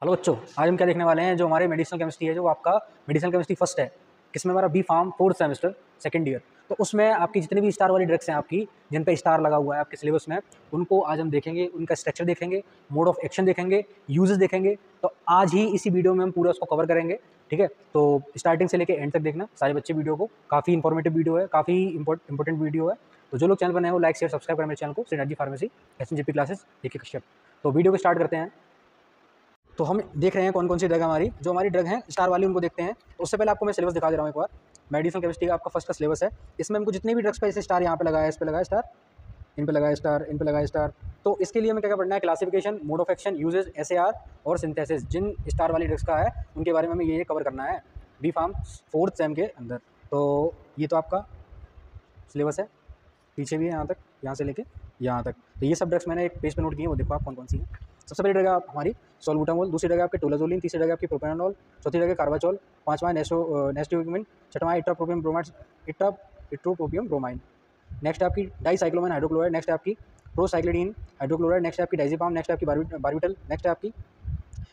Hello बच्चों, आज हम क्या देखने वाले हैं। जो हमारे मेडिसिनल केमिस्ट्री है, जो आपका मेडिसिनल केमिस्ट्री फर्स्ट है, किसमें हमारा B pharm fourth semester second year. तो उसमें आपकी जितनी भी स्टार वाली ड्रग्स हैं आपकी, जिन पे स्टार लगा हुआ है आपके सिलेबस में, उनको आज हम देखेंगे, उनका स्ट्रक्चर देखेंगे, मोड ऑफ एक्शन देखेंगे, यूजेस देखेंगे। तो आज ही इसी वीडियो में हम पूरा उसको कवर करेंगे, ठीक है। तो स्टार्टिंग से लेकर एंड तक देखना सारे बच्चे वीडियो को। काफ़ी इंफॉर्मेटिव वीडियो है, काफ़ी इंपॉर्टेंट वीडियो है। तो जो लोग चैनल पर नए हो, लाइक शेयर सब्सक्राइब करें मेरे चैनल को, सिनर्जी फार्मेसी SNJP क्लासेस देखिए कश्यप। तो वीडियो को स्टार्ट करते हैं। तो हम देख रहे हैं कौन कौन सी ड्रग हमारी, जो हमारी ड्रग है स्टार वाली, उनको देखते हैं। तो उससे पहले आपको मैं सिलेबस दिखा दे रहा हूँ एक बार। मेडिसिनल केमिस्ट्री का आपका फर्स्ट का सिलेबस है। इसमें हमको जितनी भी ड्रग्स पे ऐसे स्टार यहाँ पे लगाया है, इस पे लगाया स्टार, इन पे लगाया स्टार, इन पे लगाया स्टार। तो इसके लिए हमें क्या क्या पढ़ना है? Classification, mode of action, uses, SAR और सिंथेसिस। जिन स्टार वाली ड्रग्स का है उनके बारे में हमें ये कवर करना है बी फार्म फोर्थ सेम के अंदर। तो ये तो आपका सिलेबस है, पीछे भी है यहाँ तक, यहाँ से लेके यहाँ तक। तो ये सब ड्रग्स मैंने एक पेज पे नोट किए हैं, वो देखो आप कौन कौन सी है। सबसे पहली ड्रग है हमारी सोलबुटामोल, दूसरी ड्रग है आपकी टोलाजोलिन, तीसरी ड्रग है आपकी प्रोपेनानॉल, चौथी ड्रग है कार्बाचोल, पांचवा नेस्टोइमिन, छठवां इट्राप्रोपियम ब्रोमाइड, इट्रोप्रोपियम ब्रोमाइन। नेक्स्ट है आपकी डाइसाइक्लोमाइन हाइड्रोक्लोराइड, नेक्स्ट है आपकी प्रोसाइक्लिडीन हाइड्रोक्लोराइड, नेक्स्ट है आपकी डाइजिपाम, नेक्स्ट है आपकी बारबिटल, नेक्स्ट है आपकी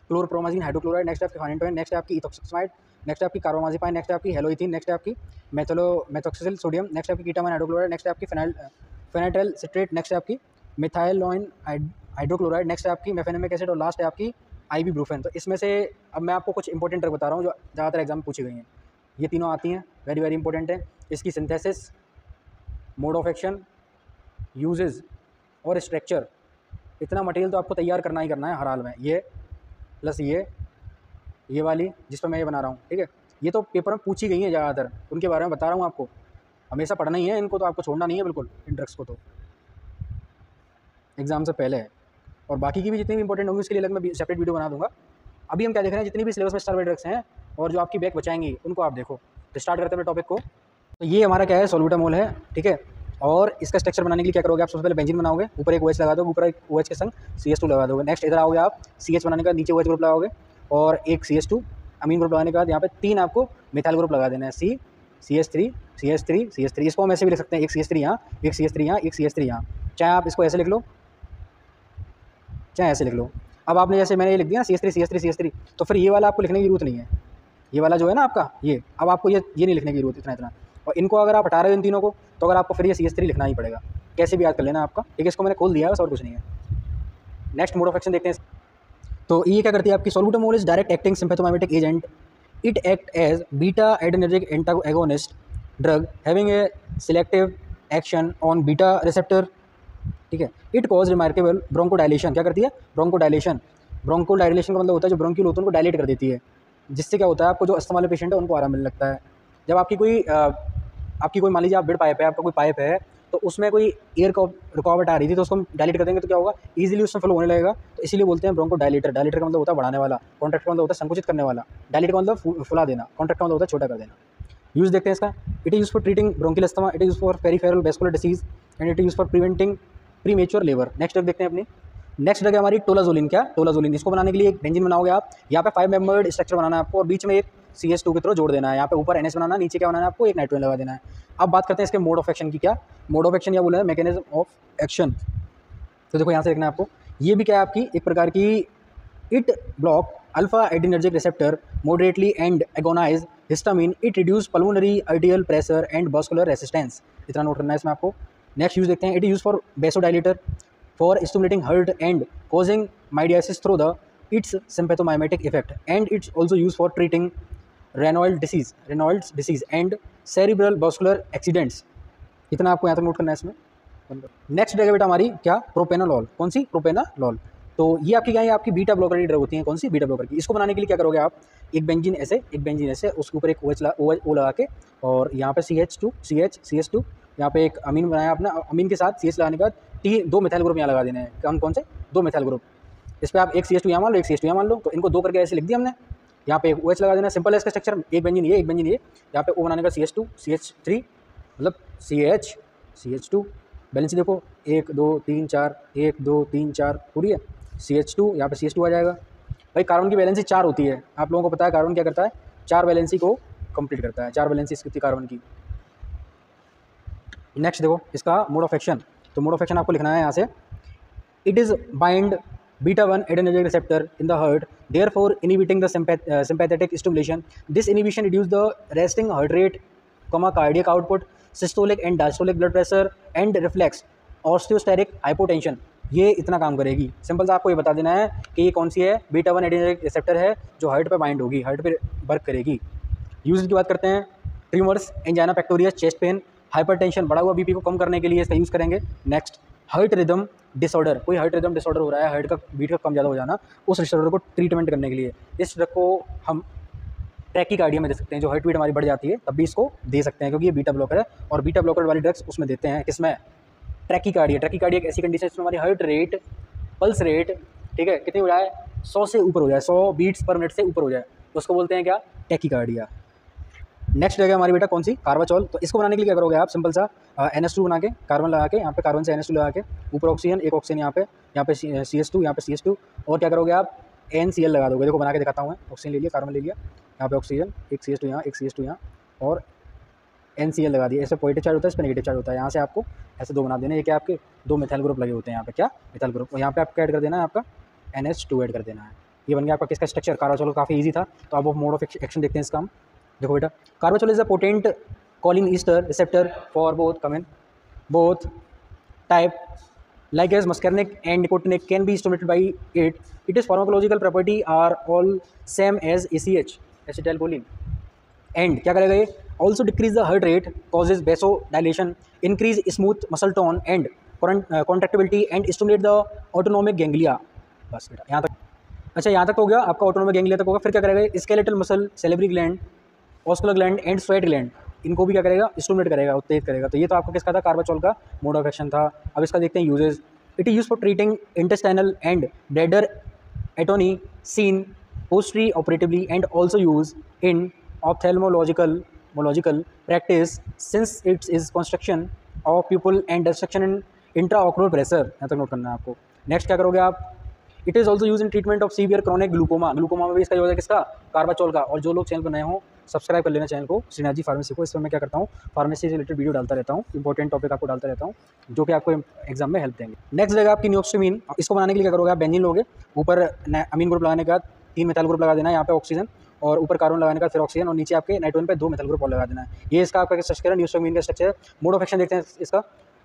क्लोरोप्रोमाजीन हाइड्रोक्लोराइड, नेक्स्ट है आपकी फानिटोइन, नेक्स्ट है आपकी इथोक्सामाइड, नेक्स्ट है आपकी कार्बामाजिपाइन, नेक्स्ट है आपकी हेलोइथिन, नेक्स्ट है आपकी मेथोक्सिल सोडियम, नेक्स्ट है आपकी कीटामाइन हाइड्रोक्लोराइड, नेक्स्ट है आपकी फेनाइल सिट्रेट, नेक्स्ट है आपकी मिथाइलोइन हाइड्रोक्लोराइड, नेक्स्ट है आपकी मेफेनेमिक एसिड और लास्ट है आपकी आईबीब्रूफेन। तो इसमें से अब मैं आपको कुछ इंपॉर्टेंट ड्रग बता रहा हूँ जो ज़्यादातर एग्जाम में पूछी गई हैं। ये तीनों आती हैं, वेरी वेरी इंपॉर्टेंट है। इसकी synthesis, mode of action, uses और स्ट्रक्चर, इतना मटेरियल तो आपको तैयार करना ही करना है हर हाल में। ये प्लस ये वाली जिस पर मैं ये बना रहा हूँ, ठीक है। ये तो पेपर में पूछी गई है ज़्यादातर, उनके बारे में बता रहा हूँ आपको। हमेशा पढ़ना ही है इनको, तो आपको छोड़ना नहीं है बिल्कुल इन ड्रग्स को, तो एग्जाम से पहले है। और बाकी की भी जितनी भी इंपॉर्टेंट होंगी उसके लिए अलग मैं सेपरेट वीडियो बना दूंगा। अभी हम क्या देख रहे हैं, जितनी भी सिलेबस में स्टार वाली ड्रग्स हैं और जो आपकी बैक बचाएंगी उनको आप देखो। तो स्टार्ट करते हैं टॉपिक को। तो ये हमारा क्या है, सोलबुटामोल है, ठीक है। और इसका स्ट्रक्चर बनाने के लिए क्या करोगे आप? सबसे पहले बेंजीन बनाओगे, ऊपर एक OH लगा दोगे, ऊपर एक OH के संग CH2 लगा दोगे। नेक्स्ट इधर आओगे आप, CH बनाने के बाद नीचे OH ग्रुप लगाओगे और एक CH2 अमीन ग्रुप लगाने के बाद यहाँ पे 3 आपको मिथाइल ग्रुप लगा देना है, CH3 CH3 CH3। इसको हम ऐसे भी लिख सकते हैं, एक CH3 यहाँ, एक CH3 यहाँ, एक CH3 यहाँ। चाहे आप इसको ऐसे लिख लो, चाहे ऐसे लिख लो। अब आपने जैसे मैंने ये लिख दिया CH3 CH3 CH3, तो फिर ये वाला आपको लिखने की जरूरत नहीं है। ये वाला जो है ना आपका, ये अब आपको ये नहीं लिखने की जरूरत इतना। और इनको अगर आप हटा रहे हो इन तीनों को, तो अगर आपको फिर ये CH3 लिखना ही पड़ेगा, कैसे भी याद कर लेना आपका, ठीक है। इसको मैंने खोल दिया बस, और कुछ नहीं है। नेक्स्ट मोड ऑफ एक्शन देखते हैं। तो ये क्या करती है आपकी? Salbutamol is direct acting sympathomimetic agent. It act as beta adrenergic antagonist drug having a selective action on beta receptor, ठीक है। It cause remarkable bronchodilation. क्या करती है? ब्रोंकोडाइलेशन। ब्रोंकोडाइलेशन का मतलब होता है जो ब्रोंक्यूल होते हैं उनको डायलेट कर देती है, जिससे क्या होता है, आपको जो अस्थमा वाले पेशेंट है उनको आराम मिलने लगता है। जब आपकी कोई मान लीजिए आप बेड पाइप है, आपका कोई पाइप है, तो उसमें कोई एयर को रुकावट आ रही थी, तो उसको हम डायलेट कर देंगे तो क्या होगा, ईजिली उसमें फ्लो होने लगेगा। तो इसीलिए बोलते हैं ब्रोंको डायलेटर। डायलेटर का मतलब होता है बढ़ाने वाला, कॉन्ट्रैक्ट का मतलब होता है संकुचित करने वाला, डायलेट का मतलब फुला देना, कॉन्ट्रैक्ट का मतलब होता है छोटा कर देना। यूज देखते हैं इसका। It is use for treating bronchial asthma, it is use for peripheral vascular disease and it is use for preventing premature labour. Next drug देखते हैं अपनी। नेक्स्ट ड्रग है हमारी टोलाजोलिन। क्या? टोलाजोलिन। इसको बनाने के लिए एक बेंजीन बनाओगे आप, यहाँ पे 5 मेंबर्ड स्ट्रक्चर बनाना है आपको, और बीच में एक CH2 की तरह जोड़ देना है। यहाँ पे ऊपर NH बनाना है, नीचे क्या बनाना है आपको? एक नाइट्रोजन लगा देना है। अब बात करते हैं इसके मोड ऑफ एक्शन की। क्या मोड ऑफ एक्शन या बोला है मैकेनिज्म ऑफ एक्शन? तो देखो यहाँ से देखना है आपको, ये भी क्या है आपकी एक प्रकार की, it block alpha adrenergic receptor moderately and agonize histamine, it reduce pulmonary arterial pressure and vascular resistance। इतना नोट करना है इसमें आपको। नेक्स्ट यूज देखते हैं। It use for vasodilator, for stimulating heart and causing mydriasis through the its sympathomimetic effect, and it's also used for treating Reynolds disease and cerebral vascular accidents। इतना आपको यहाँ तक नोट करना है इसमें। नेक्स्ट ड्रग है बेटा हमारी क्या? प्रोपेनालॉल। कौन सी? प्रोपेनालॉल। तो ये आपकी क्या है? आपकी बीटा ब्लॉकर की ड्रग होती है। कौन सी? बीटा ब्लॉकर की। इसको बनाने के लिए क्या करोगे आप? एक बेंजीन ऐसे उसके ऊपर एक O लगा के, और यहाँ पे CH2 यहाँ पे एक अमीन बनाया आपने, अमीन के साथ CH लगाने के बाद 2 मिथाइल ग्रुप यहाँ लगा देने हैं। कौन से? 2 मिथाइल ग्रुप। इस पर आप एक CH2 यहाँ मान लो, एक CH2 यहाँ मान लो, तो इनको 2 करके ऐसे लिख दिया हमने। यहाँ पे एक OH लगा देना, सिंपल है इसका स्ट्रक्चर। एक बेंजीन ये, एक बेंजीन ये, यहाँ पे O बनाने का CH2 CH3 मतलब CH2 बैलेंस देखो, 1 2 3 4, 1 2 3 4 पूरी है। CH2 यहाँ पे CH2 आ जाएगा। भाई कार्बन की वैलेंसी 4 होती है, आप लोगों को पता है कार्बन क्या करता है? 4 वैलेंसी को कंप्लीट करता है, 4 वैलेंसी इसकी कार्बन की। नेक्स्ट देखो इसका मोड ऑफ एक्शन। तो मोड ऑफ एक्शन आपको लिखना है यहाँ से। It is bind beta 1 adrenergic receptor in the heart, therefore inhibiting the sympathetic stimulation. This inhibition reduces the resting heart rate, cardiac output, systolic and diastolic blood pressure and reflex orthostatic hypotension. ये इतना काम करेगी। Simple सा आपको ये बता देना है कि ये कौन सी है, बीटा 1 एडिनर्जिक रिसेप्टर है जो हार्ट पे बाइंड होगी, हार्ट पे वर्क करेगी। यूज़ की बात करते हैं, tumours, angina pectoris, chest pain, hypertension, बढ़ा हुआ बीपी को कम करने के लिए इसका यूज़ करेंगे। नेक्स्ट, हार्ट रिदम डिसऑर्डर, कोई हार्ट रिदम डिसऑर्डर हो रहा है, हार्ट का बीट का कम ज़्यादा हो जाना, उस डिसऑर्डर को ट्रीटमेंट करने के लिए इस ड्रग को हम टैकीकार्डिया में दे सकते हैं। जो हार्ट बीट हमारी बढ़ जाती है तब भी इसको दे सकते हैं, क्योंकि ये बीटा ब्लॉकर है और बीटा ब्लॉकर वाली ड्रग्स उसमें देते हैं। किसमें? ट्रैकीकार्डिया। ट्रैकीकार्डिया एक ऐसी कंडीशन है जिसमें हमारी हार्ट रेट, पल्स रेट, ठीक है, कितनी हो जाए, 100 से ऊपर हो जाए, 100 बीट्स पर मिनट से ऊपर हो जाए, तो उसको बोलते हैं क्या, टैकीकार्डिया। नेक्स्ट है हमारी बेटा कौन सी, कार्बाचोल। तो इसको बनाने के लिए क्या करोगे आप, सिंपल सा NH2 बना के, कार्बन लगा के, यहाँ पे कार्बन से NH2 लगा के, ऊपर ऑक्सीजन, एक ऑक्सीजन यहाँ पे CH2, यहाँ पे CH2, और क्या करोगे आप, NCl लगा दोगे। देखो बना के दिखाता हूँ मैं, ऑक्सीजन ले लिया, कार्बन ले लिया, यहाँ पे ऑक्सीजन, एक CH2 यहाँ, एक CH2 यहाँ, और NCl लगा दिया। ऐसे पॉजिटिव चार्ज होता है, इस पर नेगेटिव चार्ज होता है। यहाँ से आपको ऐसे दो बना देना, ये क्या आपके 2 मिथाइल ग्रुप लगे होते हैं यहाँ पे, क्या मिथाइल ग्रुप, और यहाँ पे आपको ऐड कर देना है आपका NH2 ऐड कर देना है। ये बन गया आपका किसका स्ट्रक्चर, कार्बाचोल। काफ़ी ईजी था। तो अब मोड ऑफ एक्शन देखते हैं इसका हम। देखो बेटा, carbachol is a potent choline ester receptor for both type like as muscarinic and nicotinic can be stimulated by it. Its pharmacological property are all same as ACH, acetylcholine. And क्या करेगा ये, also decrease the heart rate, causes vasodilation, increase smooth muscle tone and contractibility and stimulate the autonomic ganglia. बस बेटा यहाँ तक। अच्छा यहाँ तक तो हो गया आपका, ऑटोनोमिक गैंग्लिया तक होगा। फिर क्या करेगा, skeletal muscle, salivary gland, ocular gland and sweat gland, इनको भी क्या करेगा, स्टिमुलेट करेगा, उत्तेजित करेगा। तो ये तो आपका किसका था, कार्बाचोल का मोड ऑफ एक्शन था। अब इसका देखते हैं uses. It is use for treating intestinal and bladder atony seen postoperatively and also use in ophthalmological practice since its is constriction of pupil and destruction in intra ocular pressure. यहाँ तक note करना है आपको। Next क्या करोगे आप, it is also use in treatment of severe chronic glaucoma में भी इसका यूज है, किसका, कार्बाचोल का। और जो लोग चैनल पर नए हों, सब्सक्राइब कर लेना चैनल को, श्रीनाथ जी फार्मेसी को। इसमें मैं क्या करता हूँ, फार्मेसी से रिलेटेड वीडियो डालता रहता हूँ, इंपॉर्टेंट टॉपिक आपको डालता रहता हूँ, जो कि आपको एग्जाम में हेल्प देंगे। नेक्स्ट जगह आपकी नियोक्सिमीन। इसको बनाने के लिए क्या करोगे आप, बेंजीन लोगे, ऊपर अमीन ग्रुप लगाने के बाद 3 मिथाइल ग्रुप लगा देना है, यहाँ पे ऑक्सीजन, और ऊपर कार्बन लगाने का फिर ऑक्सीजन, और नीचे आपके नाइट्रोजन पे 2 मिथाइल ग्रुप और लगा देना है। ये इसका आपका स्ट्रक्चर है, नियोक्सिमीन का स्ट्रक्चर। मोड ऑफ एक्शन देखते हैं इसका।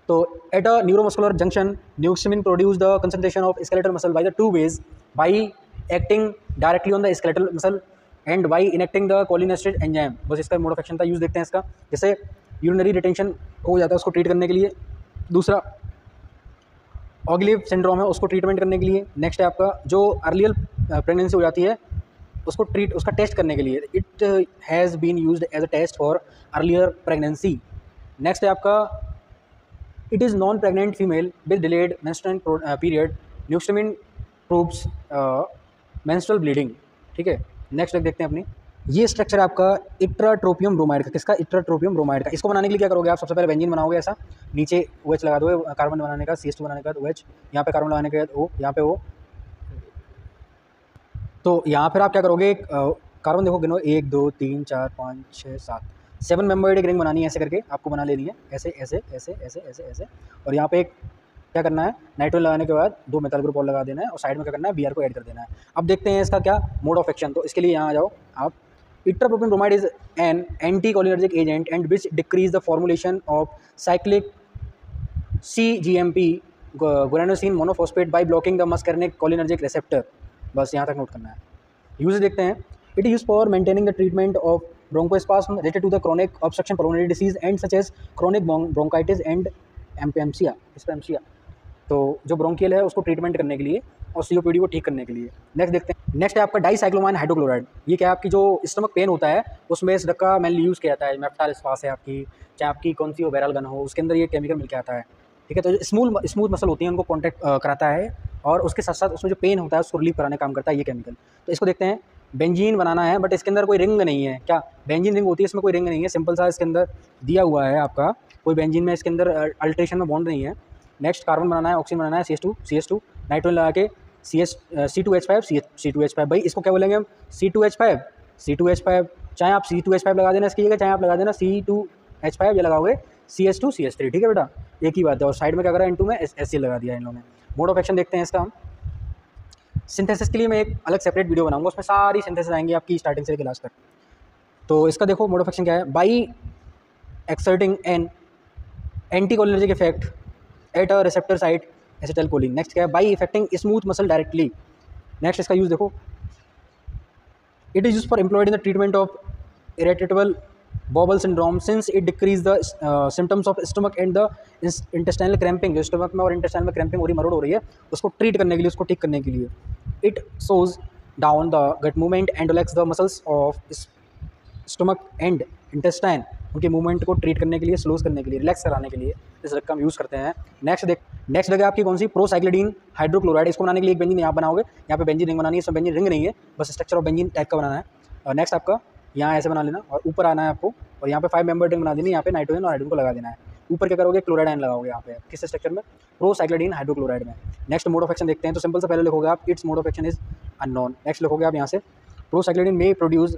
तो एट अ न्यूरोमस्कुलर जंक्शन, नियोक्सिमीन produce the concentration of skeletal muscle by the 2 ways, by acting directly on the skeletal muscle and by inacting the cholinesterase enzyme। बस इसका mode of action था। Use देखते हैं इसका, जैसे यूरिनरी रिटेंशन हो जाता है उसको ट्रीट करने के लिए। दूसरा ऑगिलिव सिंड्रोम है, उसको ट्रीटमेंट करने के लिए। नेक्स्ट है आपका जो अर्लियर प्रेगनेंसी हो जाती है उसका टेस्ट करने के लिए। It has been used as a test for earlier pregnancy. Next है आपका, it is non pregnant female with delayed menstrual period, नियोक्सिमीन प्रूव्स मेंस्ट्रुअल ब्लीडिंग। ठीक है, नेक्स्ट देखते हैं अपनी। ये स्ट्रक्चर आपका इट्राट्रोपियम ब्रोमाइड का, किसका, इट्राट्रोपियम ब्रोमाइड का। इसको बनाने के लिए क्या करोगे आप, सबसे पहले बेंजीन बनाओगे ऐसा, नीचे OH लगा दोगे, कार्बन बनाने का CH2 बनाने का OH, यहाँ पे कार्बन लगाने के बाद O, यहाँ पे O। तो यहाँ फिर आप क्या करोगे, कार्बन देखो गिनो, 1 2 3 4 5 6 7 मेंबर्ड एक रिंग बनानी है, ऐसे करके आपको बना लेनी है, ऐसे ऐसे ऐसे ऐसे ऐसे ऐसे। और यहाँ पे एक क्या करना है, नाइट्रोजन लगाने के बाद 2 मिथाइल ग्रुप और लगा देना है, और साइड में क्या करना है, Br को ऐड कर देना है। अब देखते हैं इसका क्या मोड ऑफ एक्शन। तो इसके लिए यहाँ आ जाओ आप। Ipratropium bromide is an anti cholinergic agent and which decrease the formulation of cyclic CGMP guanosine monophosphate by blocking the muscarinic cholinergic receptor. बस यहाँ तक नोट करना है। यूज देखते हैं, it use for maintaining the treatment of bronchospasm related to the chronic obstruction pulmonary disease and such as chronic bronchitis and emphysema. तो जो bronchial है उसको ट्रीटमेंट करने के लिए और COPD को ठीक करने के लिए। नेक्स्ट देखते हैं, नेक्स्ट है आपका डाइसाइक्लोमाइन हाइड्रोक्लोराइड। ये क्या है, आपकी जो स्टमक पेन होता है उसमें इस ड्रग का मेनली यूज़ किया जाता है। मेफ्टाल स्पास है आपकी, चाहे आपकी कौन सी ओबेरल गन हो, उसके अंदर ये केमिकल मिल के आता है। ठीक है, तो स्मूथ मसल होती है उनको कॉन्टैक्ट कराता है, और उसके साथ साथ उसमें जो पेन होता है उसको रिलीव कराने का काम करता है ये केमिकल। तो इसको देखते हैं, बेंजीन बनाना है, बट इसके अंदर कोई रिंग नहीं है। क्या बेंजीन रिंग होती है, इसमें कोई रिंग नहीं है, सिंपल सा इसके अंदर दिया हुआ है आपका, कोई बेंजीन में इसके अंदर अल्ट्रेशन में बॉन्ड नहीं है। नेक्स्ट कार्बन बनाना है, ऑक्सीजन बनाना है, CH2 नाइट्रोजन लगा के C2H5 भाई इसको क्या बोलेंगे हम, C2H5। चाहे आप C2H5 लगा देना इसकी जगह, चाहे आप लगा देना C2H5, ये लगाओगे CH2 CH3। ठीक है बेटा, एक ही बात है। और साइड में क्या करा, N2 में HCl लगा दिया इन लोगों ने। मोड ऑफ एक्शन देखते हैं इसका हम। सिंथेसिस के लिए मैं एक अलग सेपरेट वीडियो बनाऊंगा, उसमें सारी सिंथेसिस आएंगी आपकी स्टार्टिंग से लेकर लास्ट तक। तो इसका देखो मोड ऑफ एक्शन क्या है, by exerting an anticholinergic effect at a receptor site acetylcholine. Next क्या है, by affecting smooth muscle directly. Next इसका यूज़ देखो, it is use for employed in the treatment of irritable bowel syndrome since it decrease the symptoms of stomach and the intestinal cramping. जो stomach में और intestine में cramping हो रही, मरोड़ हो रही है, उसको ट्रीट करने के लिए, उसको ठीक करने के लिए। इट सोज down the gut movement and relax the muscles of stomach and intestine. उनके मूवमेंट को ट्रीट करने के लिए, स्लोज करने के लिए, रिलैक्स कराने के लिए इस ड्रग का हम यूज़ करते हैं। नेक्स्ट ड्रग है आपकी कौन सी, प्रोसाइक्लिडीन हाइड्रोक्लोराइड। इसको बनाने के लिए एक बेंजीन यहाँ बनाओगे, यहाँ पे बेंजीन रिंग बनानी है, इसमें बेंजीन रिंग नहीं है, बस स्ट्रक्चर ऑफ बेंजीन टाइप का बनाना है। नेक्स्ट आपका यहाँ ऐसे बना लेना और ऊपर आना है आपको, और यहाँ पे 5 मेंबर रिंग बना देनी है, यहाँ पे नाइट्रोजन और हाइड्रोजन को लगा देना है। ऊपर क्या करोगे, क्लोराइड आयन लगाओगे यहाँ पे, किस स्ट्रक्चर में, प्रोसाइक्लिडीन हाइड्रोक्लोराइड में। नेक्स्ट मोड ऑफ एक्शन देखते हैं, तो सिंपल से पहले लिखोगे आप, its mode of action is unknown. Next लिखोगे आप यहाँ से, प्रोसाइक्लिडीन में produce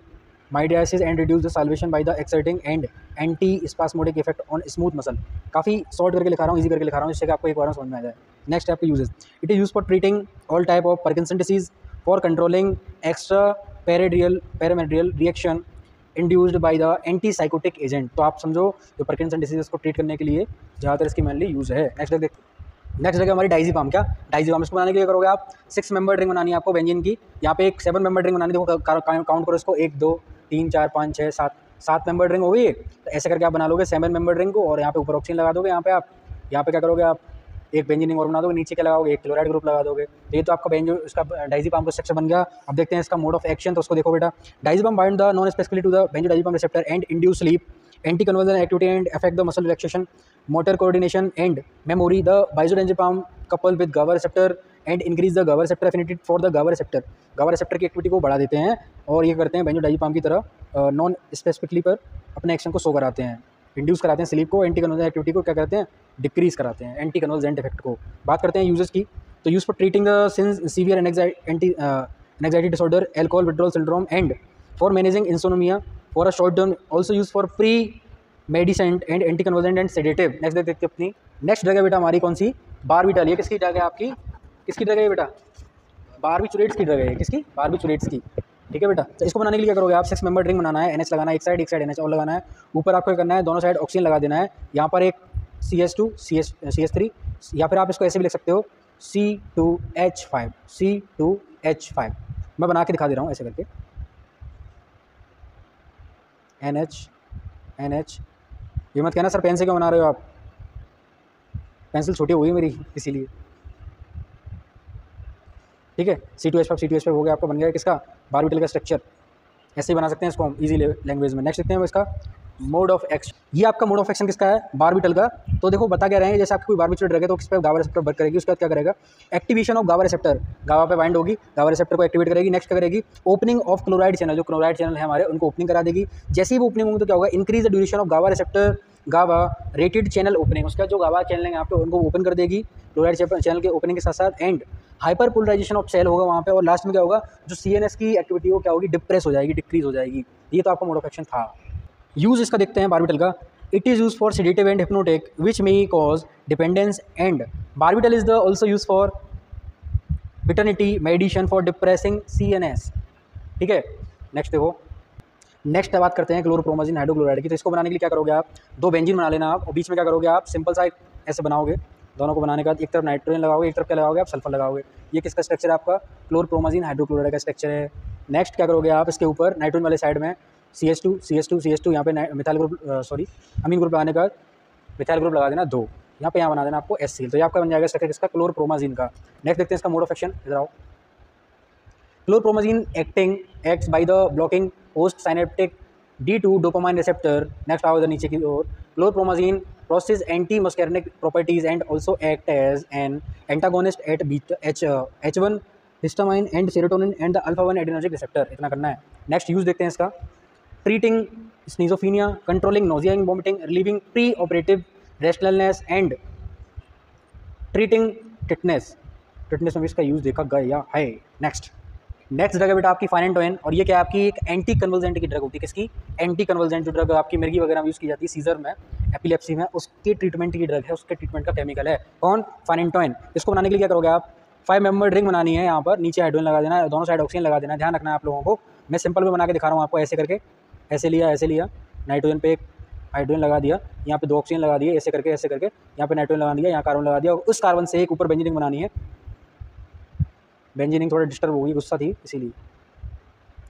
mydriasis and reduce the salivation by the exerting and anti spasmodic effect on smooth muscle. काफ़ी शॉर्ट करके लिखा रहा हूँ, इजी करके लिखा रहा हूँ, जिससे कि आपको एक बार समझ में आ जाए। नेक्स्ट आपके uses, it is use for treating all type of Parkinson disease, for controlling extra pyramidal reaction induced by the anti psychotic agent. तो आप समझो जो पार्किंसन डिसीज को ट्रीट करने के लिए ज़्यादातर इसकी मेनली यूज़ है। नेक्स्ट जगह हमारी डाइजीपाम। क्या डाइजीपाम, इसको बनाने के लिए करोगे आप 6 मेंबर रिंग बनानी है आपको बेंजीन की। यहाँ पे एक 7 मेंबर रिंग बनानी, देखो काउंट करो इसको, 1 2 3 4 5 6 7 मेंबर रिंग हो गई। तो ऐसे करके आप बना लोगे 7 मेंबर रिंग को, और यहाँ पे ऊपर ऑक्सीजन लगा दोगे। यहाँ पे क्या करोगे आप, एक बेंजीन रिंग और बना दोगे, नीचे क्या लगाओगे, एक क्लोराइड ग्रुप लगा दोगे। तो ये तो आपका बेंजो इसका डाइजीपाम का स्ट्रक्चर बन गया। अब देखते हैं इसका मोड ऑफ एक्शन। तो उसको देखो बेटा, diazepam bind the non specifically to the benzodiazepine receptor and induce sleep, anti convulsion activity and affect the muscle relaxation, motor coordination and memory. The benzodiazepam coupled with GABA receptor and increase the GABA receptor affinity for the GABA receptor. GABA receptor की activity को बढ़ा देते हैं, और ये करते हैं बेंजोडाइजीपाम की तरह नॉन स्पेसिफिकली पर अपने एक्शन को शो कराते हैं, इंड्यूस कराते हैं स्लीप को, एंटी कन्वर्जेंट एक्टिविटी को क्या करते हैं, डिक्रीज कराते हैं, एंटी कन्वर्जेंट इफेक्ट को। बात करते हैं यूजेस की, तो use for treating the severe anxiety disorder, alcohol withdrawal syndrome and for managing insomnia for a short term, also use for pre medicant and anti convulsant and sedative. Next देखते अपनी next drug है बेटा हमारी कौन सी, बारबिटल। ये किसकी drug है आपकी, किसकी ड्रग है ये बेटा, बारबिचुरेट्स की ड्रग है, किसकी, बारबिचुरेट्स की। ठीक है बेटा, तो इसको बनाने के लिए क्या करोगे आप, 6 मेंबर रिंग बनाना है, NH लगाना है, एक साइड NH और लगाना है, ऊपर आपको करना है दोनों साइड ऑक्सीजन लगा देना है। यहाँ पर एक CS2 CS3, या फिर आप इसको ऐसे भी लिख सकते हो C2H5 C2H5। मैं बना के दिखा दे रहा हूँ ऐसे करके, NH। ये मत कहना सर पेन से क्यों बना रहे हो आप, पेंसिल छोटी हुई है मेरी इसीलिए। ठीक है, C2H5 हो गया आपका, बन गया किसका, बारबिटल का स्ट्रक्चर। ऐसे ही बना सकते हैं इसको हम इजी लैंग्वेज में। नेक्स्ट देखते हैं इसका मोड ऑफ एक्शन। ये आपका मोड ऑफ एक्शन किसका है, बारबिटल का। तो देखो बता क्या रहे हैं, जैसे आपकी कोई बारबिटल ड्रग है तो किस पे गाबा रिसेप्टर वर्क करेगी, उसके बाद क्या करेगा, एक्टिवेशन ऑफ गाबा रिसेप्टर, गाबा पे बाइंड होगी, गाबा रिसेप्टर को एक्टिवेट करेगी। नेक्स्ट क्या करेगी, ओपनिंग ऑफ क्लोराइड चैनल, जो क्लोराइड चैनल है हमारे उनको ओपनिंग करा देगी। जैसे ही वो ओपनिंग होंगे तो क्या होगा, increase the duration of GABA receptor GABA rated channel opening, उसका जो गाबा चैनल है यहाँ पे उनको ओपन कर देगी क्लोराइड चैनल के ओपनिंग के साथ साथ, and hyperpolarization of cell होगा वहाँ पे, और लास्ट में क्या होगा, जो CNS की एक्टिविटी हो क्या होगी, डिप्रेस हो जाएगी, डिक्रीज हो जाएगी। ये तो आपका मोड ऑफ एक्शन था। यूज़ इसका देखते हैं बारबिटल का, it is use for sedative and hypnotic which may cause dependence, and barbital is the also use for veterinary medicine for depressing CNS। ठीक है, नेक्स्ट देखो, नेक्स्ट बात करते हैं क्लोरोप्रोमाजिन हाइड्रोक्लोराइड की। तो इसको बनाने के लिए क्या करोगे आप, 2 बेंजीन बना लेना आप, और बीच में क्या करोगे आप, सिंपल सा ऐसे बनाओगे, दोनों को बनाने के बाद एक तरफ नाइट्रोजन लगाओगे, एक तरफ क्या लगाओगे आप, सल्फर लगाओगे। ये किसका स्ट्रक्चर है आपका, क्लोरोप्रोमाजिन हाइड्रोक्लोराइड का स्ट्रक्चर है। नेक्स्ट क्या करोगे आप, इसके ऊपर नाइट्रोजन वाले साइड में CS2 यहाँ पे मिथाइल ग्रुप अमीन ग्रुप लगाने के बाद मिथाइल ग्रुप लगा देना 2, यहाँ पे बना देना आपको HCl। तो ये आपका बन जाएगा स्ट्रक्चर किसका, क्लोरोप्रोमाजिन का। नेक्स्ट देखते हैं इसका मोड ऑफ एक्शन, इधर आओ। Chlorpromazine acts by the blocking post synaptic D2 dopamine receptor. Next आओ इधर नीचे की ओर, क्लोरोप्रोमाजिन processes anti-muscarinic properties and also act as an antagonist at H1 histamine and serotonin and the alpha-1 adrenergic receptor। इतना करना है। Next use देखते हैं इसका, treating schizophrenia, controlling nausea and vomiting, relieving pre operative restlessness and treating tetanus में भी इसका use देखा गया है। नेक्स्ट ड्रग है बेटा आपकी फाइनेंटोइन, और ये क्या है आपकी एक एंटी कन्वल्जेंट की ड्रग होती है। किसकी, एंटी कन्वल्जेंट जो ड्रग आपकी मिर्गी वगैरह में यूज़ की जाती है, सीजर में, एपिलेप्सी में, उसके ट्रीटमेंट की ड्रग है, उसके ट्रीटमेंट का केमिकल है कौन, फाइनेंटोइन। इसको बनाने के लिए क्या करोगे आप, 5 मेंबर रिंग बनानी है, यहाँ पर नीचे हाइड्रोजन लगा देना है, दोनों साइड ऑक्सीजन लगा देना है। ध्यान रखना है आप लोगों को, मैं सिंपल में बना के दिखा रहा हूँ आपको, ऐसे करके, ऐसे लिया, नाइट्रोजन पे एक हाइड्रोजन लगा दिया, यहाँ पे 2 ऑक्सीजन लगा दिए, ऐसे करके यहाँ पे नाइट्रोजन लगा दिया, यहाँ कार्बन लगा दिया, उस कार्बन से एक ऊपर बेंजीन रिंग बनानी है। बेंजीन रिंग थोड़ा डिस्टर्ब होगी, गुस्सा थी इसीलिए।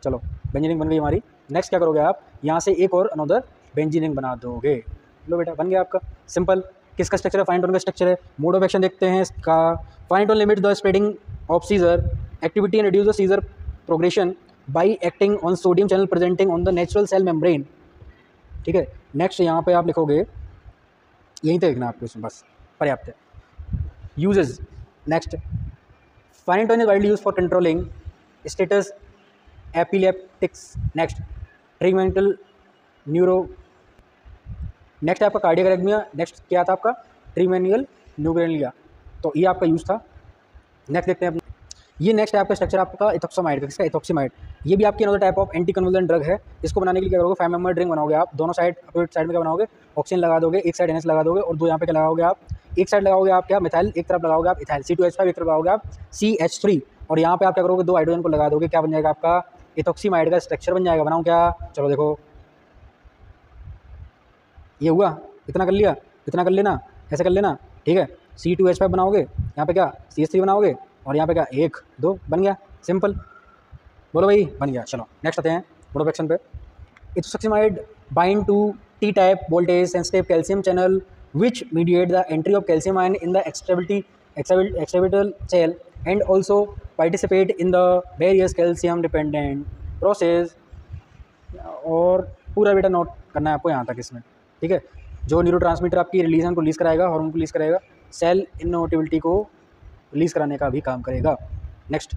चलो बेंजीन रिंग बन गई हमारी। नेक्स्ट क्या करोगे आप, यहाँ से एक और अनदर बेंजीन रिंग बना दोगे। लो बेटा बन गया आपका, सिंपल। किसका स्ट्रक्चर है, फाइंड का स्ट्रक्चर है। मोड ऑफ एक्शन देखते हैं इसका, find limit the spreading of seizure activity and reduce the seizure progression by acting on sodium channel presenting on the natural cell membrane. ठीक है, नेक्स्ट यहाँ पे आप लिखोगे, यहीं तक लिखना आपको, इसमें बस पर्याप्त है। Uses, next find is widely use for controlling status epilepticus. Next trigeminal neuro, next आपका कार्डियक एरिथमिया। नेक्स्ट क्या था आपका, ट्रीमेनियल न्यूक्लिया, तो ये आपका यूज़ था। नेक्स्ट देखते हैं अपने, ये नेक्स्ट है आपका स्ट्रक्चर आपका इथोक्सामाइड का। किसका, इथोक्सामाइड। ये भी आपकी another type of anti convulsant drug है। इसको बनाने के लिए क्या करोगे, 5 मेंबर ड्रिंक बनाओगे आप, दोनों साइड अपोजिट साइड में क्या बनाओगे, ऑक्सीजन लगा दोगे, एक साइड NH लगा दोगे और 2 यहाँ पे क्या लगाओगे आप, एक साइड लगाओगे आप क्या, मिथाइल, एक तरफ लगाओगे आप इथाइल C2H5, एक तरफ लगाओगे आप CH3, और यहाँ पे आप क्या करोगे, 2 हाइड्रोजन को लगा दोगे, क्या बन जाएगा आपका, इथोक्सामाइड का स्ट्रक्चर बन जाएगा। बनाओ क्या, चलो देखो, ये हुआ, इतना कर लिया, इतना कर लेना, ऐसे कर लेना, ठीक है। C2H5 बनाओगे, यहाँ पे क्या CH3 बनाओगे, और यहाँ पे क्या 1 2 बन गया, सिंपल। बोलो भाई बन गया। चलो नेक्स्ट आते हैं मोड ऑफ एक्शन पे। Ethosuximide bind to T type voltage sensitive calcium channel which mediate the entry of calcium ion in the extracellular cell and also participate in the various calcium dependent process. और पूरा बेटा note करना है आपको यहाँ तक इसमें, ठीक है। जो न्यूरोट्रांसमीटर आपकी रिलीजन को रिलीज़ कराएगा, हार्मोन को रिलीज़ कराएगा, सेल इनोटिविटी को रिलीज़ कराने का भी काम करेगा। Next,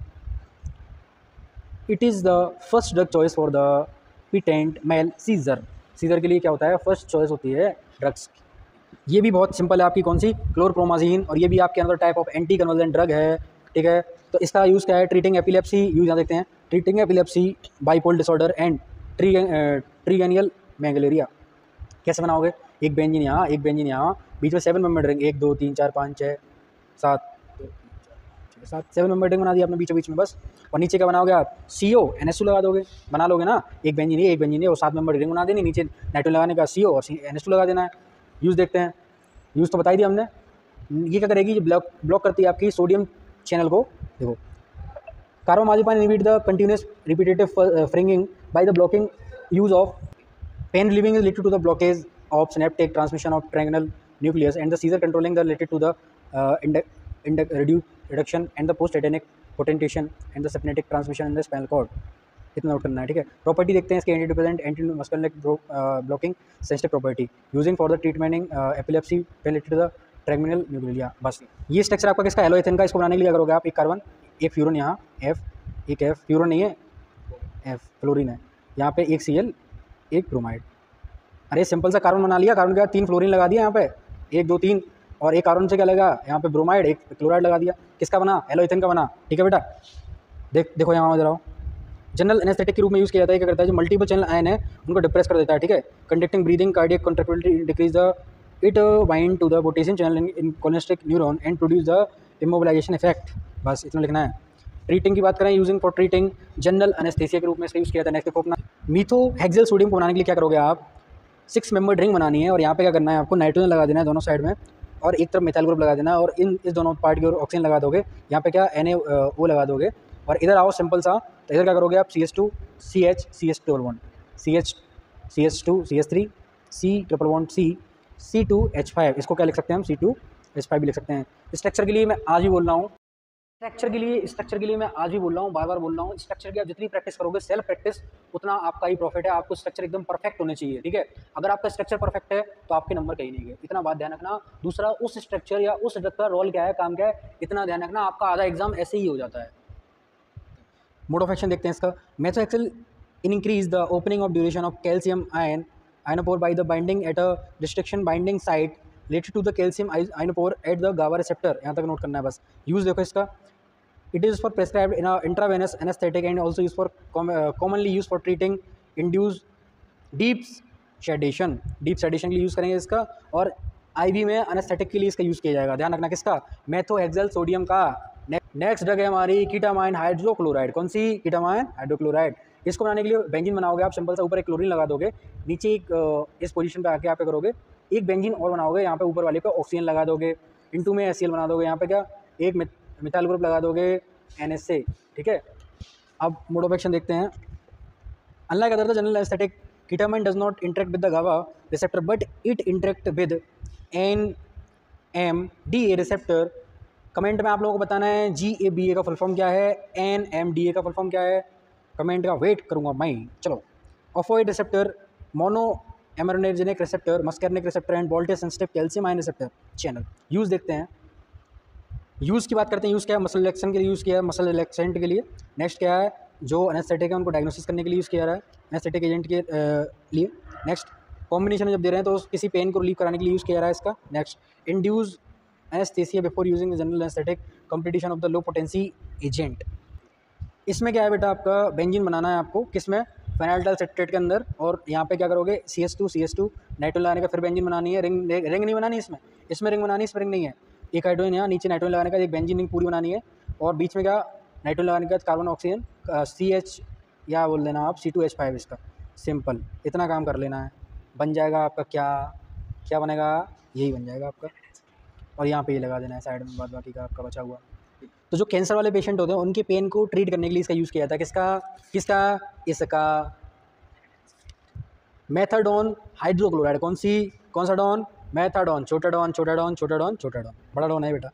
it is the first drug choice for the petit mal seizure. Seizure के लिए क्या होता है, फर्स्ट चॉइस होती है ड्रग्स। ये भी बहुत सिंपल है आपकी, कौन सी, क्लोरप्रोमाजीन, और ये भी आपके अंदर type of anti convergent drug है, ठीक है। तो इसका यूज़ क्या है, ट्रीटिंग एपिलेप्सी, यूज़ यहाँ देखते हैं, treating epilepsy, bipolar disorder and trigeminal मैंगलेरिया। कैसे बनाओगे, एक बेंजीन यहाँ, एक बेंजीन यहाँ, बीच में 7 मेंबर ड्रिंक, 1 2 3 4 5 6 7 7 मेंबर ड्रिंक बना दिया आपने बीच में बस। और नीचे क्या बनाओगे आप, CO NH2 लगा दोगे, बना लोगे ना, एक बेंजीन ये, एक बेंजीन ये, और 7 मेंबर ड्रिंक बना देनी, नीचे नाइट्रोजन लगाने का CO और NH2 लगा देना है। यूज़ देखते हैं, यूज़ तो बता ही दिया हमने। ये क्या करेगी, ब्लॉक करती है आपकी सोडियम चैनल को। देखो, carbamazepine inhibit the continuous repetitive firing by the blocking use of pain relieving is related to the blockage of synaptic transmission of trigeminal nucleus and the seizure controlling the related to the reduction and the post-tetanic potentiation and the synaptic transmission in the spinal cord। इतना note करना है, ठीक है। Property देखते हैं इसके, anti dependent, anti muscular blocking, sensitive property, using for the treating epilepsy related to the trigeminal nuclei. बस ये स्ट्रक्चर आपका किसका, एलोएथेन का। इसको बनाने के लिए करोगे आप, एक कार्बन, एक फ्यूरन, यहाँ F, एक F, फ्यूरन नहीं है F, फ्लोरीन है, यहाँ पे एक Cl, एक ब्रोमाइड। अरे सिंपल सा कार्बन बना लिया, कार्बन के बाद 3 फ्लोरीन लगा दिया यहाँ पे, 1 2 3, और एक कार्बन से क्या लगा, यहाँ पे ब्रोमाइड, एक क्लोराइड लगा दिया। किसका बना, एलोएथेन का बना, ठीक है बेटा। देखो यहाँ जरा, जनरल एनेस्थेटिक के रूप में यूज़ किया जाता है। क्या करता है, जो मल्टीपल चैनल आयन है उनको डिप्रेस कर देता है, ठीक है। Conducting breathing, cardiac contractility decrease the, it bind to the potassium channel in cholinergic neuron and produce the immobilization effect. बस इतना लिखना है। ट्रीटिंग की बात करें, using for treating general anaesthesia के रूप में इसका यूज़ किया जाता है। नेक्स्ट देखो अपना, मीथोहेक्सेल सोडियम को बनाने के लिए क्या करोगे आप, 6 मेंबर ड्रिंक बनानी है, और यहाँ पे क्या करना है आपको, नाइट्रोजन लगा देना है दोनों साइड में, और एक तरफ मिथाइल ग्रुप लगा देना है, और इस दोनों पार्ट की ओर ऑक्सीजन लगा दोगे, यहाँ पे क्या NaO लगा दोगे, और इधर आओ सिंपल सा, तो इधर क्या करोगे आप, CH2 CH CH1 CH CH2 CH3 C C2H5, इसको क्या लिख सकते हैं हम, C2H5 भी लिख सकते हैं। स्ट्रक्चर के लिए मैं आज भी बोल रहा हूँ, स्ट्रक्चर के लिए मैं आज भी बोल रहा हूँ, बार बार बोल रहा हूँ, स्ट्रक्चर की आप जितनी प्रैक्टिस करोगे, सेल्फ प्रैक्टिस, उतना आपका ही प्रॉफिट है। आपको स्ट्रक्चर एकदम परफेक्ट होने चाहिए, ठीक है। अगर आपका स्ट्रक्चर परफेक्ट है तो आपके नंबर कहीं नहीं गए, इतना बात ध्यान रखना। दूसरा, उस स्ट्रक्चर या उस ड्रग का रोल क्या है, काम क्या है, इतना ध्यान रखना। आपका आधा एग्जाम ऐसे ही हो जाता है। मोड ऑफ एक्शन देखते हैं इसका, methohexital increase the opening of duration of calcium ionophore by the binding at a restriction binding site related to the calcium ionophore at the GABA receptor। यहाँ तक नोट करना है बस। यूज़ देखो इसका, it is for prescribed in a intravenous anesthetic and also used for commonly used for treating induced deep sedation। Deep sedation के लिए use करेंगे इसका, और IV में अनेस्थेटिक के लिए इसका यूज़ किया जाएगा। ध्यान रखना किसका, मेथोहेक्सेल सोडियम का। नेक्स्ट ड्रग है हमारी कीटामाइन हाइड्रोक्लोराइड। कौन सी? कीटामाइन हाइड्रोक्लोराइड। इसको बनाने के लिए बेंजीन बनाओगे आप, सिंपल सा ऊपर एक क्लोरीन लगा दोगे, नीचे एक इस पोजीशन पे आके आप क्या करोगे, एक बेंजीन और बनाओगे, यहाँ पे ऊपर वाले पे ऑक्सीजन लगा दोगे, इनटू में HCl बना दोगे, यहाँ पे क्या एक मिथाइल ग्रुप लगा दोगे NH से, ठीक है। अब मोड ऑफ एक्शन देखते हैं। Unlike other the general anaesthetic, ketamine does not interact with the GABA receptor but it interact with NMDA receptor। Comment में आप लोगों को बताना है GABA का फुल फॉर्म क्या है, NMDA का फुल फॉर्म क्या है, कमेंट का वेट करूंगा मैं। चलो, opioid receptor, mono aminergic receptor, muscarinic receptor and voltage sensitive calcium ion receptor channel. Use देखते हैं, यूज़ की बात करते हैं। यूज़ क्या है? मसल रिलैक्सेशन के लिए यूज़ किया है, मसल रिलैक्सेंट के लिए। नेक्स्ट क्या है? जो एनेस्थेटिक है उनको डायग्नोसिस करने के लिए यूज़ किया रहा है, एनेस्थेटिक एजेंट के लिए। नेक्स्ट, कॉम्बिनेशन जब दे रहे हैं तो किसी पेन को रिलीव कराने के लिए यूज़ किया रहा है इसका। Next, induce anaesthesia before using the general anaesthetic, completion of the low potency agent. इसमें क्या है बेटा, आपका बेंजीन बनाना है आपको, किसमें? फेनाइल्टाइल सिट्रेट के अंदर। और यहाँ पे क्या करोगे, CS2 नाइट्रोजन लगाने का, फिर बेंजीन बनानी है। रिंग नहीं बनानी इसमें रिंग बनानी, इसमें रिंग नहीं है। एक हाइड्रोजन यहाँ नीचे नाइट्रोजन लगाने का, एक बेंजीन रिंग पूरी बनानी है, और बीच में क्या नाइट्रोजन लगाने का कार्बन ऑक्सीजन CH या बोल देना आप C2H5 इसका। सिंपल इतना काम कर लेना है, बन जाएगा आपका। क्या बनेगा? यही बन जाएगा आपका। और यहाँ पे ये लगा देना है साइड में, बाद बाकी का आपका बचा हुआ। तो जो कैंसर वाले पेशेंट होते हैं उनके पेन को ट्रीट करने के लिए इसका यूज़ किया जाता है। इसका मेथाडोन हाइड्रोक्लोराइड। कौन सा डॉन? मेथाडोन, छोटा डॉन, बड़ा डॉन है बेटा।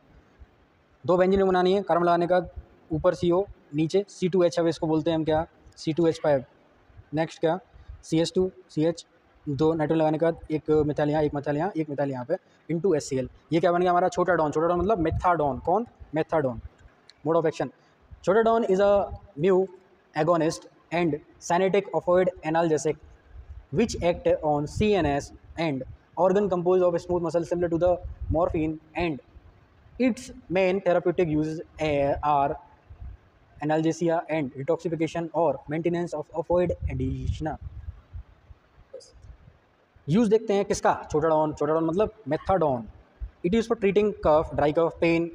2 बेंजीन बनानी है, कार्बन लगाने का, ऊपर CO, नीचे C2H5 इसको बोलते हैं हम, क्या? C2H5। नेक्स्ट क्या? CS2 CH, 2 नाइट्रोजन लगाने का, एक मिथाइल यहाँ, एक मिथाइल यहाँ पे, इनटू HCl। ये क्या बन गया हमारा? छोटा डॉन मतलब मेथाडोन। कौन? मेथाडोन। मोड ऑफ एक्शन, छोटा don is a mu agonist and synthetic opioid analgesic which act on CNS and organ composed of smooth muscle similar to the morphine, and its main therapeutic uses are analgesia and detoxification or maintenance of opioid addiction। Use देखते हैं किसका? छोटा don मतलब methadone. It is for treating cough, dry cough, pain,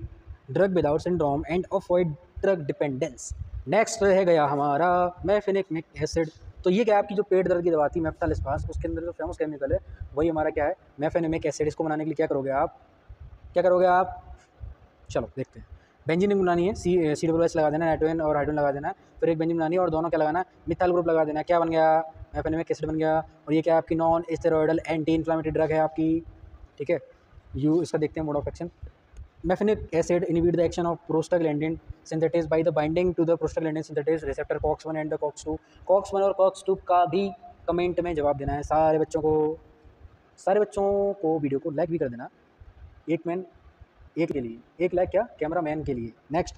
drug without syndrome and opioid drug dependence. Next रह गया हमारा mefenamic acid. तो ये क्या है? आपकी जो पेट दर्द की दवा थी मेफ्टाल स्पास, उसके अंदर जो फेमस केमिकल है वही हमारा क्या है? Mefenamic acid. इसको बनाने के लिए क्या करोगे आप? चलो देखते हैं। बेंजीन बनानी है, COOH लगा देना, नाइट्रोजन और हाइड्रोजन लगा देना है, फिर एक बेंजीन बनानी है और दोनों क्या लगाना है? मिथाइल ग्रुप लगा देना है। क्या बन गया? मेफेनिक एसिड बन गया। और ये क्या है? आपकी non steroidal anti inflammatory drug है आपकी, ठीक है। इसका देखते हैं mode of action. Mefenamic acid inhibit the action of prostaglandin synthesis by the binding to the prostaglandin synthesis receptor COX-1 and the COX-2। COX-1 और COX-2 का भी कमेंट में जवाब देना है सारे बच्चों को। वीडियो को लाइक भी कर देना, एक के लिए एक लाइक, क्या? कैमरा मैन के लिए। नेक्स्ट,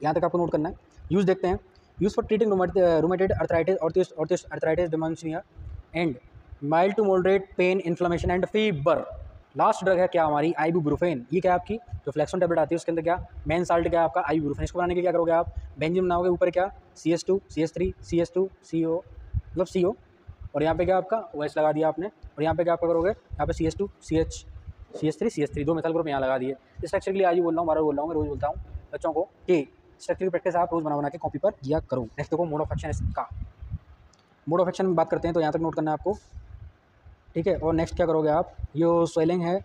यहाँ तक आपको नोट करना है। यूज़ देखते हैं। Use for treating rheumatoid arthritis, arthritis dementia and mild to moderate pain, inflammation and fever. Last drug है क्या हमारी? आइबुप्रोफेन। ये क्या आपकी जो फ्लेक्सोन टैबलेट आती है उसके अंदर क्या मेन साल्ट क्या है आपका? आइबुप्रोफेन। इसको बनाने के लिए क्या करोगे आप? बेंजीन बनाओगे, ऊपर क्या CS2 CH3 CS2 CO मतलब CO, और यहाँ पे क्या आपका OH लगा दिया आपने, और यहाँ पे क्या आपका करोगे? यहाँ पे CS2 CH3 2 मिथाइल ग्रुप यहाँ लगा दिए। इस स्ट्रक्चर के लिए आज ही बोल रहा हूँ, बार बोल रहा हूँ, मैं रोज़ बोलता हूँ बच्चों को कि स्ट्रक्चर की प्रैक्टिस आप रोज़ बना के कॉपी पर किया करो। नेक्स्ट देखो मोड ऑफ एक्शन इसका। मोड ऑफ एक्शन में बात करते हैं तो यहाँ तक नोट करना है आपको, ठीक है। और नेक्स्ट क्या करोगे आप? ये स्वेलिंग है,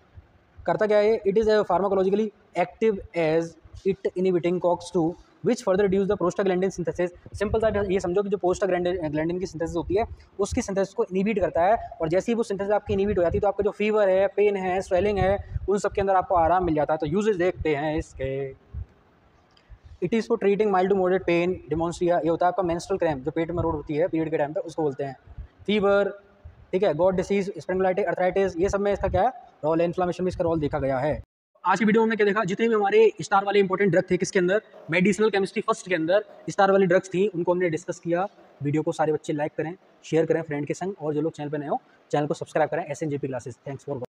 करता क्या है? It is pharmacologically active as it inhibiting COX-2 which further reduce the prostaglandin synthesis. Simple सा ये समझो कि जो प्रोस्टाग्लैंडिन की सिंथेसिस होती है उसकी सिंथेसिस को इनहिबिट करता है, और जैसे ही वो सिंथेसिस आपकी इनहिबिट हो जाती है तो आपका जो फीवर है, पेन है, स्वेलिंग है, उन सब के अंदर आपको आराम मिल जाता है। तो यूजेस देखते हैं इसके। It is for treating mild to moderate pain, dysmenorrhoea, ये होता है आपका मेंस्ट्रुअल क्रैम्प, जो पेट में रोड होती है पीरियड के टाइम पे, उसको बोलते हैं। फीवर, ठीक है, गॉट डिसीज, स्पेंडिलाइटिस, अर्थराइटिस, ये सब में इसका क्या है? रोल है। इन्फ्लेमेशन में इसका रोल देखा गया है। आज की वीडियो में क्या देखा? जितने भी हमारे स्टार वाले इंपॉर्टेंट ड्रग थे किसके अंदर? मेडिसिनल केमिस्ट्री फर्स्ट के अंदर स्टार वाली ड्रग्स थी, उनको हमने डिस्कस किया। वीडियो को सारे बच्चे लाइक करें, शेयर करें फ्रेंड के संग, और जो लोग चैनल पर नए हो चैनल को सब्सक्राइब करें। SNJP classes. Thanks for